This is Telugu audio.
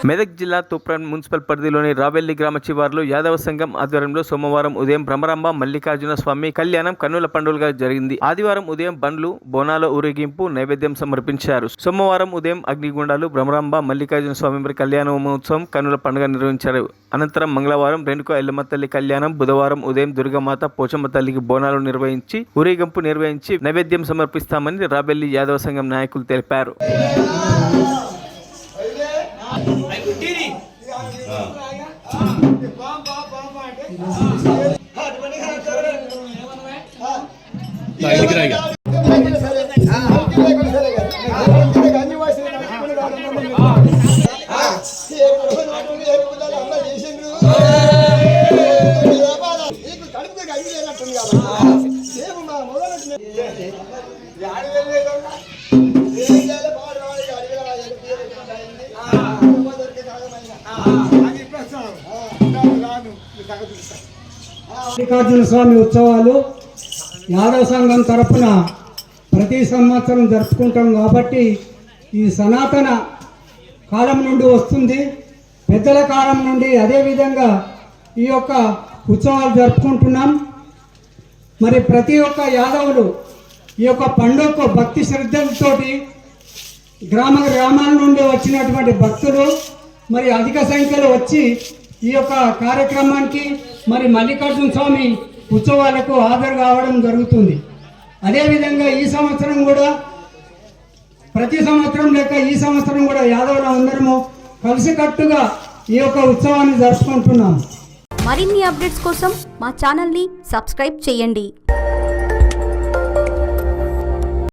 మెదక్ జిల్లా తూప్రాన్ మున్సిపల్ పరిధిలోని రావెల్లి గ్రామ శివారులో యాదవ సంఘం ఆధ్వర్యంలో సోమవారం ఉదయం భ్రమరాంబ మల్లికార్జున స్వామి కళ్యాణం కన్నుల పండుగగా జరిగింది. ఆదివారం ఉదయం బండ్లు బోనాల ఊరేగింపు నైవేద్యం సమర్పించారు. సోమవారం ఉదయం అగ్నిగుండాలు భ్రమరాంబ మల్లికార్జున స్వామి కళ్యాణ మహోత్సవం కన్నుల పండుగ నిర్వహించారు. అనంతరం మంగళవారం రేణుక ఎల్లమ్మ తల్లి కళ్యాణం, బుధవారం ఉదయం దుర్గమాత పోచమ్మ తల్లికి బోనాలు నిర్వహించి ఊరేగింపు నిర్వహించి నైవేద్యం సమర్పిస్తామని రావెల్లి యాదవ సంఘం నాయకులు తెలిపారు. మల్లికార్జున స్వామి ఉత్సవాలు యాదవ సంఘం తరపున ప్రతి సంవత్సరం జరుపుకుంటాం కాబట్టి ఈ సనాతన కాలం నుండి వస్తుంది, పెద్దల కాలం నుండి అదేవిధంగా ఈ యొక్క ఉత్సవాలు జరుపుకుంటున్నాం. మరి ప్రతి ఒక్క యాదవులు ఈ యొక్క పండుగకు భక్తి శ్రద్ధలతోటి గ్రామాల నుండి వచ్చినటువంటి భక్తులు మరి అధిక సంఖ్యలో వచ్చి ఈ యొక్క కార్యక్రమానికి మరి మల్లికార్జున స్వామి ఉత్సవాలకు హాజరు కావడం జరుగుతుంది. అదేవిధంగా ఈ సంవత్సరం కూడా ప్రతి సంవత్సరం లెక్క ఈ సంవత్సరం కూడా యాదవులు అందరము కలిసికట్టుగా ఈ యొక్క ఉత్సవాన్ని జరుపుకుంటున్నాం. మరిన్ని అప్డేట్స్ కోసం మా ఛానల్ని సబ్స్క్రైబ్ చేయండి.